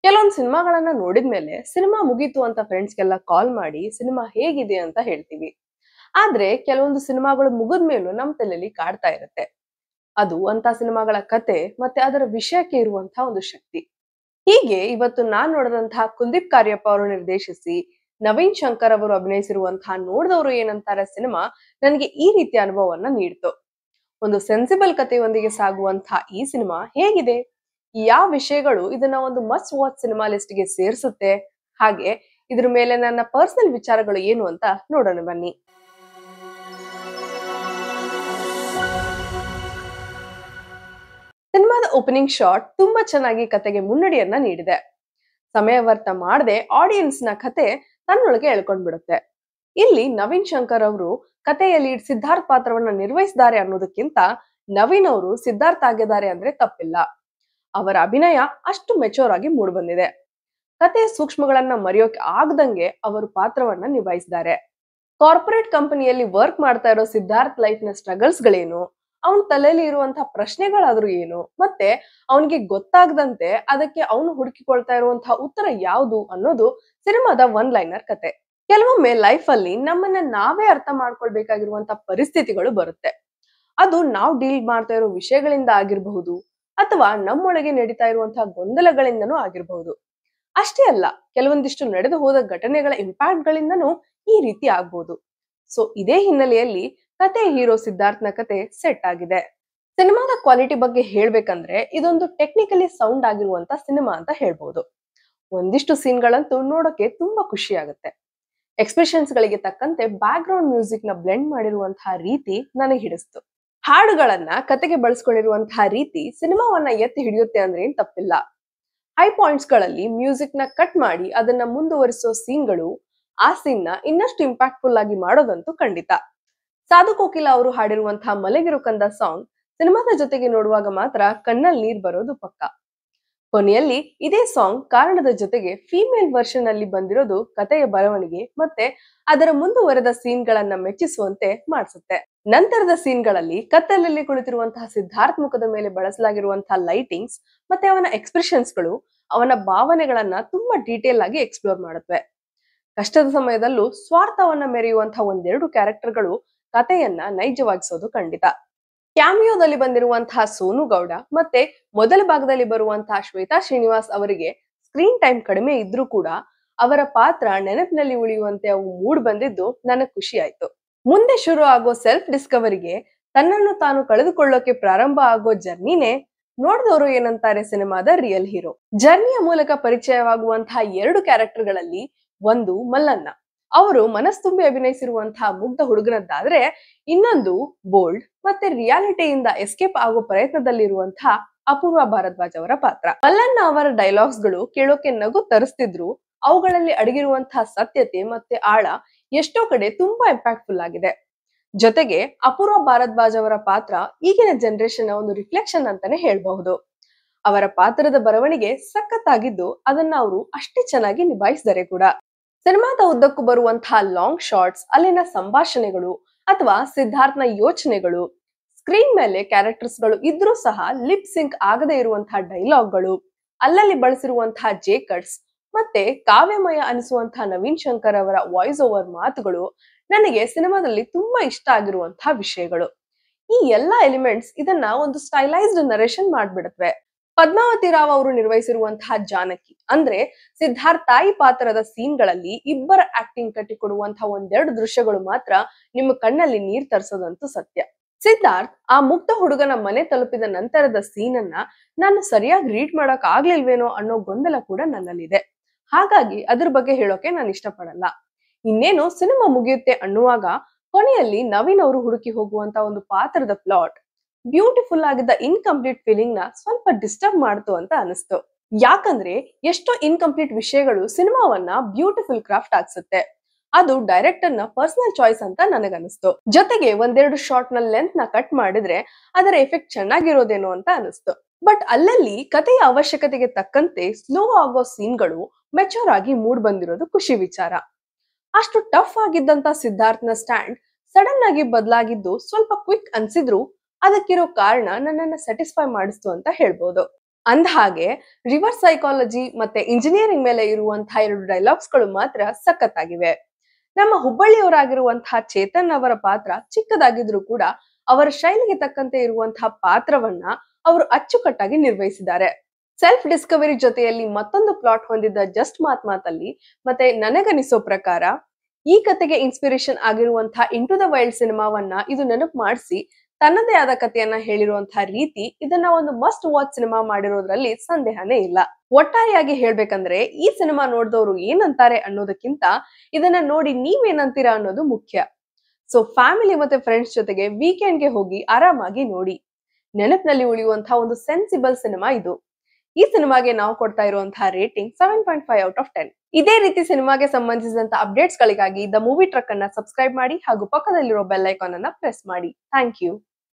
ಕೆಲವೊಂದು ಸಿನಿಮಾಗಳನ್ನ ನೋಡಿದ್ಮೇಲೆ ಸಿನಿಮಾ ಮುಗೀತು ಅಂತ ಫ್ರೆಂಡ್ಸ್ಗೆಲ್ಲ ಕಾಲ್ ಮಾಡಿ ಸಿನಿಮಾ ಹೇಗಿದೆ ಅಂತ ಹೇಳ್ತೀವಿ. ಆದ್ರೆ ಕೆಲವೊಂದು ಸಿನಿಮಾಗಳು ಮುಗಿದ್ಮೇಲೂ ನಮ್ ತಲೆಯಲ್ಲಿ ಕಾಡ್ತಾ ಇರುತ್ತೆ. ಅದು ಅಂತ ಸಿನಿಮಾಗಳ ಕತೆ ಮತ್ತೆ ಅದರ ವಿಷಯಕ್ಕೆ ಇರುವಂತಹ ಒಂದು ಶಕ್ತಿ. ಹೀಗೆ ಇವತ್ತು ನಾನ್ ನೋಡಿದಂತಹ ಕುಲ್ದೀಪ್ ಕಾರ್ಯಪ್ಪ ಅವರು ನಿರ್ದೇಶಿಸಿ ನವೀನ್ ಶಂಕರ್ ಅವರು ಅಭಿನಯಿಸಿರುವಂತಹ ನೋಡಿದವರು ಏನಂತಾರೆ ಸಿನಿಮಾ ನನಗೆ ಈ ರೀತಿಯ ಅನುಭವವನ್ನ ನೀಡ್ತು. ಒಂದು ಸೆನ್ಸಿಬಲ್ ಕಥೆಯೊಂದಿಗೆ ಸಾಗುವಂತಹ ಈ ಸಿನಿಮಾ ಹೇಗಿದೆ, ಯಾವ ವಿಷಯಗಳು ಇದನ್ನ ಒಂದು ಮಸ್ಟ್ ವಾಚ್ ಸಿನಿಮಾ ಲಿಸ್ಟ್ ಗೆ ಸೇರಿಸುತ್ತೆ, ಹಾಗೆ ಇದ್ರ ಮೇಲೆ ನನ್ನ ಪರ್ಸನಲ್ ವಿಚಾರಗಳು ಏನು ಅಂತ ನೋಡೋಣ ಬನ್ನಿ. ಸಿನಿಮಾದ ಓಪನಿಂಗ್ ಶಾಟ್ ತುಂಬಾ ಚೆನ್ನಾಗಿ ಕತೆಗೆ ಮುನ್ನಡಿಯನ್ನ ನೀಡಿದೆ. ಸಮಯ ವ್ಯರ್ಥ ಮಾಡದೆ ಆಡಿಯನ್ಸ್ ನ ಕತೆ ತನ್ನೊಳಗೆ ಎಳ್ಕೊಂಡ್ಬಿಡುತ್ತೆ. ಇಲ್ಲಿ ನವೀನ್ ಶಂಕರ್ ಅವರು ಕಥೆಯ ಲೀಡ್ ಸಿದ್ಧಾರ್ಥ್ ಪಾತ್ರವನ್ನ ನಿರ್ವಹಿಸಿದ್ದಾರೆ ಅನ್ನೋದಕ್ಕಿಂತ ನವೀನ್ ಅವರು ಸಿದ್ಧಾರ್ಥ್ ಆಗಿದ್ದಾರೆ ಅಂದ್ರೆ ತಪ್ಪಿಲ್ಲ. ಅವರ ಅಭಿನಯ ಅಷ್ಟು ಮೆಚೂರ್ ಆಗಿ ಮೂಡ್ಬಂದಿದೆ. ಕಥೆಯ ಸೂಕ್ಷ್ಮಗಳನ್ನ ಮರೆಯೋಕೆ ಆಗದಂಗೆ ಅವರು ಪಾತ್ರವನ್ನ ನಿಭಾಯಿಸಿದ್ದಾರೆ. ಕಾರ್ಪೊರೇಟ್ ಕಂಪನಿಯಲ್ಲಿ ವರ್ಕ್ ಮಾಡ್ತಾ ಇರೋ ಸಿದ್ಧಾರ್ಥ್ ಲೈಫ್ ನ ಸ್ಟ್ರಗಲ್ಸ್ ಗಳೇನು, ಅವನ ತಲೆಯಲ್ಲಿ ಇರುವಂತಹ ಪ್ರಶ್ನೆಗಳಾದ್ರೂ ಏನು, ಮತ್ತೆ ಅವನಿಗೆ ಗೊತ್ತಾಗದಂತೆ ಅದಕ್ಕೆ ಅವನು ಹುಡುಕಿಕೊಳ್ತಾ ಇರುವಂತಹ ಉತ್ತರ ಯಾವುದು ಅನ್ನೋದು ಸಿನಿಮಾದ ಒನ್ ಲೈನರ್ ಕತೆ. ಕೆಲವೊಮ್ಮೆ ಲೈಫ್ ಅಲ್ಲಿ ನಮ್ಮನ್ನ ನಾವೇ ಅರ್ಥ ಮಾಡ್ಕೊಳ್ಬೇಕಾಗಿರುವಂತಹ ಪರಿಸ್ಥಿತಿಗಳು ಬರುತ್ತೆ. ಅದು ನಾವು ಡೀಲ್ ಮಾಡ್ತಾ ಇರೋ ವಿಷಯಗಳಿಂದ ಆಗಿರಬಹುದು, ಅಥವಾ ನಮ್ಮೊಳಗೆ ನಡೀತಾ ಇರುವಂತಹ ಗೊಂದಲಗಳಿಂದನೂ ಆಗಿರಬಹುದು. ಅಷ್ಟೇ ಅಲ್ಲ, ಕೆಲವೊಂದಿಷ್ಟು ನಡೆದು ಹೋದ ಘಟನೆಗಳ ಇಂಪ್ಯಾಕ್ಟ್ ಗಳಿಂದನೂ ಈ ರೀತಿ ಆಗ್ಬಹುದು. ಸೊ ಇದೇ ಹಿನ್ನೆಲೆಯಲ್ಲಿ ಕತೆ ಹೀರೋ ಸಿದ್ಧಾರ್ಥ್ನ ಕತೆ ಸೆಟ್ ಆಗಿದೆ. ಸಿನಿಮಾದ ಕ್ವಾಲಿಟಿ ಬಗ್ಗೆ ಹೇಳ್ಬೇಕಂದ್ರೆ ಇದೊಂದು ಟೆಕ್ನಿಕಲಿ ಸೌಂಡ್ ಆಗಿರುವಂತ ಸಿನಿಮಾ ಅಂತ ಹೇಳ್ಬಹುದು. ಒಂದಿಷ್ಟು ಸೀನ್ಗಳಂತೂ ನೋಡೋಕೆ ತುಂಬಾ ಖುಷಿ ಆಗುತ್ತೆ. ಎಕ್ಸ್ಪ್ರೆಷನ್ಸ್ ಗಳಿಗೆ ತಕ್ಕಂತೆ ಬ್ಯಾಕ್ ಗ್ರೌಂಡ್ ಮ್ಯೂಸಿಕ್ ನ ಬ್ಲೆಂಡ್ ಮಾಡಿರುವಂತಹ ರೀತಿ ನನಗೆ ಹಿಡಿಸ್ತು. ಹಾಡುಗಳನ್ನ ಕತೆಗೆ ಬಳಸ್ಕೊಂಡಿರುವಂತಹ ರೀತಿ ಸಿನಿಮಾವನ್ನ ಎತ್ತಿ ಹಿಡಿಯುತ್ತೆ ಅಂದ್ರೆ ಏನ್ ತಪ್ಪಿಲ್ಲ. ಹೈ ಪಾಯಿಂಟ್ಸ್ ಗಳಲ್ಲಿ ಮ್ಯೂಸಿಕ್ ನ ಕಟ್ ಮಾಡಿ ಅದನ್ನ ಮುಂದುವರಿಸೋ ಸೀನ್ಗಳು ಆ ಸೀನ್ ನ ಇನ್ನಷ್ಟು ಇಂಪ್ಯಾಕ್ಟ್ಫುಲ್ ಆಗಿ ಮಾಡೋದಂತೂ ಖಂಡಿತ. ಸಾಧು ಕೋಕಿಲ ಅವರು ಹಾಡಿರುವಂತಹ ಮಲಗಿರು ಕಂದ ಸಾಂಗ್ ಸಿನಿಮಾದ ಜೊತೆಗೆ ನೋಡುವಾಗ ಮಾತ್ರ ಕಣ್ಣಲ್ಲಿ ನೀರ್ ಬರೋದು ಪಕ್ಕ. ಕೊನೆಯಲ್ಲಿ ಇದೇ ಸಾಂಗ್ ಕಾರಣದ ಜೊತೆಗೆ ಫೀಮೇಲ್ ವರ್ಷನ್ ಅಲ್ಲಿ ಬಂದಿರೋದು ಕಥೆಯ ಬರವಣಿಗೆ ಮತ್ತೆ ಅದರ ಮುಂದುವರೆದ ಸೀನ್ ಗಳನ್ನ ಮೆಚ್ಚಿಸುವಂತೆ ಮಾಡಿಸುತ್ತೆ. ನಂತರದ ಸೀನ್ ಗಳಲ್ಲಿ ಕತ್ತಲಲ್ಲಿ ಕುಳಿತಿರುವಂತಹ ಸಿದ್ಧಾರ್ಥ್ ಮುಖದ ಮೇಲೆ ಬಳಸಲಾಗಿರುವಂತಹ ಲೈಟಿಂಗ್ಸ್ ಮತ್ತೆ ಅವನ ಎಕ್ಸ್ಪ್ರೆಷನ್ಸ್ ಗಳು ಅವನ ಭಾವನೆಗಳನ್ನ ತುಂಬಾ ಡೀಟೇಲ್ ಆಗಿ ಎಕ್ಸ್ಪ್ಲೋರ್ ಮಾಡುತ್ತವೆ. ಕಷ್ಟದ ಸಮಯದಲ್ಲೂ ಸ್ವಾರ್ಥವನ್ನ ಮೆರೆಯುವಂತಹ ಒಂದೆರಡು ಕ್ಯಾರೆಕ್ಟರ್ಗಳು ಕಥೆಯನ್ನ ನೈಜವಾಗಿಸೋದು ಖಂಡಿತ. ಕ್ಯಾಮಿಯೋದಲ್ಲಿ ಬಂದಿರುವಂತಹ ಸೋನು ಗೌಡ ಮತ್ತೆ ಮೊದಲ ಭಾಗದಲ್ಲಿ ಬರುವಂತಹ ಶ್ವೇತಾ ಶ್ರೀನಿವಾಸ್ ಅವರಿಗೆ ಸ್ಕ್ರೀನ್ ಟೈಮ್ ಕಡಿಮೆ ಇದ್ರೂ ಕೂಡ ಅವರ ಪಾತ್ರ ನೆನಪಿನಲ್ಲಿ ಉಳಿಯುವಂತೆ ಅವು ಮೂಡ್ ಬಂದಿದ್ದು ನನಗೆ ಖುಷಿ ಆಯ್ತು. ಮುಂದೆ ಶುರು ಆಗೋ ಸೆಲ್ಫ್ ಡಿಸ್ಕವರಿಗೆ ತನ್ನನ್ನು ತಾನು ಕಳೆದುಕೊಳ್ಳೋಕೆ ಪ್ರಾರಂಭ ಆಗೋ ಜರ್ನಿನೇ ನೋಡಿದವರು ಏನಂತಾರೆ ಸಿನಿಮಾದ ರಿಯಲ್ ಹೀರೋ. ಜರ್ನಿಯ ಮೂಲಕ ಪರಿಚಯವಾಗುವಂತಹ ಎರಡು ಕ್ಯಾರೆಕ್ಟರ್ ಗಳಲ್ಲಿ ಒಂದು ಮಲ್ಲಣ್ಣ, ಅವರು ಮನಸ್ತುಂಬಿ ಅಭಿನಯಿಸಿರುವಂತಹ ಮುಗ್ಧ ಹುಡುಗನದ್ದಾದ್ರೆ ಇನ್ನೊಂದು ಬೋಲ್ಡ್ ಮತ್ತೆ ರಿಯಾಲಿಟಿಯಿಂದ ಎಸ್ಕೇಪ್ ಆಗೋ ಪ್ರಯತ್ನದಲ್ಲಿರುವಂತಹ ಅಪೂರ್ವ ಭಾರದ್ವಾಜ್ ಅವರ ಪಾತ್ರ. ಮಲ್ಲಣ್ಣ ಅವರ ಡೈಲಾಗ್ಸ್ ಗಳು ಕೇಳೋಕೆ ನಗು ತರಿಸ್ತಿದ್ರು ಅವುಗಳಲ್ಲಿ ಅಡಗಿರುವಂತಹ ಸತ್ಯತೆ ಮತ್ತೆ ಆಳ ಎಷ್ಟೋ ಕಡೆ ತುಂಬಾ ಇಂಪ್ಯಾಕ್ಟ್ಫುಲ್ ಆಗಿದೆ. ಜೊತೆಗೆ ಅಪೂರ್ವ ಭಾರದ್ವಾಜ್ ಅವರ ಪಾತ್ರ ಈಗಿನ ಜನರೇಷನ್ ಒಂದು ರಿಫ್ಲೆಕ್ಷನ್ ಅಂತಾನೆ ಹೇಳ್ಬಹುದು. ಅವರ ಪಾತ್ರದ ಬರವಣಿಗೆ ಸಖತ್ತಾಗಿದ್ದು ಅದನ್ನ ಅವರು ಅಷ್ಟೇ ಚೆನ್ನಾಗಿ ನಿಭಾಯಿಸಿದರೆ ಕೂಡ. ಸಿನಿಮಾದ ಉದ್ದಕ್ಕೂ ಬರುವಂತಹ ಲಾಂಗ್ ಶಾರ್ಟ್ಸ್, ಅಲ್ಲಿನ ಸಂಭಾಷಣೆಗಳು ಅಥವಾ ಸಿದ್ಧಾರ್ಥ್ನ ಯೋಚನೆಗಳು, ಸ್ಕ್ರೀನ್ ಮೇಲೆ ಕ್ಯಾರೆಕ್ಟರ್ಸ್ ಗಳು ಇದ್ರೂ ಸಹ ಲಿಪ್ ಸಿಂಕ್ ಆಗದೆ ಇರುವಂತಹ ಡೈಲಾಗ್ಗಳು, ಅಲ್ಲಲ್ಲಿ ಬಳಸಿರುವಂತಹ ಜೇ ಕಟ್ಸ್ ಮತ್ತೆ ಕಾವ್ಯಮಯ ಅನಿಸುವಂತಹ ನವೀನ್ ಶಂಕರ್ ಅವರ ವಾಯ್ಸ್ ಓವರ್ ಮಾತುಗಳು ನನಗೆ ಸಿನಿಮಾದಲ್ಲಿ ತುಂಬಾ ಇಷ್ಟ ಆಗಿರುವಂತಹ ವಿಷಯಗಳು. ಈ ಎಲ್ಲಾ ಎಲಿಮೆಂಟ್ಸ್ ಇದನ್ನ ಒಂದು ಸ್ಟೈಲೈಸ್ಡ್ ನರೇಷನ್ ಮಾಡ್ಬಿಡತ್ವೆ. ಪದ್ಮಾವತಿ ರಾವ್ ಅವರು ನಿರ್ವಹಿಸಿರುವಂತಹ ಜಾನಕಿ ಅಂದ್ರೆ ಸಿದ್ಧಾರ್ಥ್ ತಾಯಿ ಪಾತ್ರದ ಸೀನ್ ಗಳಲ್ಲಿ ಇಬ್ಬರ ಆಕ್ಟಿಂಗ್ ಕಟ್ಟಿಕೊಡುವಂತಹ ಒಂದೆರಡು ದೃಶ್ಯಗಳು ಮಾತ್ರ ನಿಮ್ಮ ಕಣ್ಣಲ್ಲಿ ನೀರ್ ತರಿಸೋದಂತೂ ಸತ್ಯ. ಸಿದ್ಧಾರ್ಥ್ ಆ ಮುಗ್ಧ ಹುಡುಗನ ಮನೆ ತಲುಪಿದ ನಂತರದ ಸೀನ್ ಅನ್ನ ನಾನು ಸರಿಯಾಗಿ ರೀಡ್ ಮಾಡಕ್ ಆಗ್ಲಿಲ್ವೇನೋ ಅನ್ನೋ ಗೊಂದಲ ಕೂಡ ನನ್ನಲ್ಲಿದೆ. ಹಾಗಾಗಿ ಅದ್ರ ಬಗ್ಗೆ ಹೇಳೋಕೆ ನಾನು ಇಷ್ಟಪಡಲ್ಲ. ಇನ್ನೇನು ಸಿನಿಮಾ ಮುಗಿಯುತ್ತೆ ಅನ್ನುವಾಗ ಕೊನೆಯಲ್ಲಿ ನವೀನ್ ಅವರು ಹುಡುಕಿ ಹೋಗುವಂತ ಒಂದು ಪಾತ್ರದ ಪ್ಲಾಟ್ ಬ್ಯೂಟಿಫುಲ್ ಆಗಿದ್ದ ಇನ್ಕಂಪ್ಲೀಟ್ ಫೀಲಿಂಗ್ ನ ಸ್ವಲ್ಪ ಡಿಸ್ಟರ್ಬ್ ಮಾಡ್ತು ಅಂತ ಅನಿಸ್ತು. ಯಾಕಂದ್ರೆ ಎಷ್ಟೋ ಇನ್ಕಂಪ್ಲೀಟ್ ವಿಷಯಗಳು ಸಿನಿಮಾವನ್ನ ಬ್ಯೂಟಿಫುಲ್ ಕ್ರಾಫ್ಟ್ ಆಗ್ಸುತ್ತೆ. ಅದು ಡೈರೆಕ್ಟರ್ ನ ಪರ್ಸನಲ್ ಚಾಯ್ಸ್ ಅಂತ ನನಗನ್ನಿಸ್ತು. ಜೊತೆಗೆ ಒಂದೆರಡು ಶಾರ್ಟ್ ನ ಲೆಂತ್ ನ ಕಟ್ ಮಾಡಿದ್ರೆ ಅದರ ಎಫೆಕ್ಟ್ ಚೆನ್ನಾಗಿರೋದೇನೋ ಅಂತ ಅನಿಸ್ತು. ಬಟ್ ಅಲ್ಲಲ್ಲಿ ಕಥೆಯ ಅವಶ್ಯಕತೆಗೆ ತಕ್ಕಂತೆ ಸ್ಲೋ ಆಗೋ ಸೀನ್ಗಳು ಮೆಚೂರ್ ಆಗಿ ಮೂಡ್ ಬಂದಿರೋದು ಖುಷಿ ವಿಚಾರ. ಅಷ್ಟು ಟಫ್ ಆಗಿದ್ದಂತ ಸಿದ್ಧಾರ್ಥ್ನ ಸ್ಟ್ಯಾಂಡ್ ಸಡನ್ ಆಗಿ ಬದಲಾಗಿದ್ದು ಸ್ವಲ್ಪ ಕ್ವಿಕ್ ಅನ್ಸಿದ್ರು ಅದಕ್ಕಿರೋ ಕಾರಣ ನನ್ನನ್ನ ಸ್ಯಾಟಿಸ್ಫೈ ಮಾಡಿಸ್ತು ಅಂತ ಹೇಳ್ಬೋದು. ಅಂದ ಹಾಗೆ ರಿವರ್ಸ್ ಸೈಕಾಲಜಿ ಮತ್ತೆ ಇಂಜಿನಿಯರಿಂಗ್ ಮೇಲೆ ಇರುವಂತಹ 2 ಡೈಲಾಗ್ಸ್ ಗಳು ಮಾತ್ರ ಸಖತ್ತಾಗಿವೆ. ನಮ್ಮ ಹುಬ್ಬಳ್ಳಿಯವರಾಗಿರುವಂತಹ ಚೇತನ್ ಅವರ ಪಾತ್ರ ಚಿಕ್ಕದಾಗಿದ್ರು ಕೂಡ ಅವರ ಶೈಲಿಗೆ ತಕ್ಕಂತೆ ಇರುವಂತಹ ಪಾತ್ರವನ್ನ ಅವರು ಅಚ್ಚುಕಟ್ಟಾಗಿ ನಿರ್ವಹಿಸಿದ್ದಾರೆ. ಸೆಲ್ಫ್ ಡಿಸ್ಕವರಿ ಜೊತೆಯಲ್ಲಿ ಮತ್ತೊಂದು ಪ್ಲಾಟ್ ಹೊಂದಿದ್ದ ಜಸ್ಟ್ ಮಾತಲ್ಲಿ ಮತ್ತೆ ನನಗನಿಸೋ ಪ್ರಕಾರ ಈ ಕತೆಗೆ ಇನ್ಸ್ಪಿರೇಷನ್ ಆಗಿರುವಂತಹ ಇಂಟು ದ ವೈಲ್ಡ್ ಸಿನಿಮಾವನ್ನ ಇದು ನೆನಪು ಮಾಡಿಸಿ ತನ್ನದೇ ಆದ ಕಥೆಯನ್ನ ಹೇಳಿರುವಂತಹ ರೀತಿ ಇದನ್ನ ಒಂದು ಮಸ್ಟ್ ವಾಚ್ ಸಿನಿಮಾ ಮಾಡಿರೋದ್ರಲ್ಲಿ ಸಂದೇಹನೇ ಇಲ್ಲ. ಒಟ್ಟಾರೆಯಾಗಿ ಹೇಳ್ಬೇಕಂದ್ರೆ ಈ ಸಿನಿಮಾ ನೋಡಿದವರು ಏನಂತಾರೆ ಅನ್ನೋದಕ್ಕಿಂತ ಇದನ್ನ ನೋಡಿ ನೀವೇನಂತೀರಾ ಅನ್ನೋದು ಮುಖ್ಯ. ಸೊ ಫ್ಯಾಮಿಲಿ ಮತ್ತೆ ಫ್ರೆಂಡ್ಸ್ ಜೊತೆಗೆ ವೀಕೆಂಡ್ಗೆ ಹೋಗಿ ಆರಾಮಾಗಿ ನೋಡಿ. ನೆನಪಿನಲ್ಲಿ ಉಳಿಯುವಂತಹ ಒಂದು ಸೆನ್ಸಿಬಲ್ ಸಿನಿಮಾ ಇದು. ಈ ಸಿನಿಮಾಗೆ ನಾವು ಕೊಡ್ತಾ ಇರುವಂತಹ ರೇಟಿಂಗ್ 7.5 ಔಟ್ ಆಫ್ 10. ಇದೇ ರೀತಿ ಸಿನಿಮಾಗೆ ಸಂಬಂಧಿಸಿದಂತ ಅಪ್ಡೇಟ್ಸ್ ಗಳಿಗಾಗಿ ದ ಮೂವಿ ಟ್ರಕ್ ಅನ್ನ ಸಬ್ಸ್ಕ್ರೈಬ್ ಮಾಡಿ ಹಾಗೂ ಪಕ್ಕದಲ್ಲಿರೋ ಬೆಲ್ ಐಕಾನ್ ಅನ್ನ ಪ್ರೆಸ್ ಮಾಡಿ. Thank you.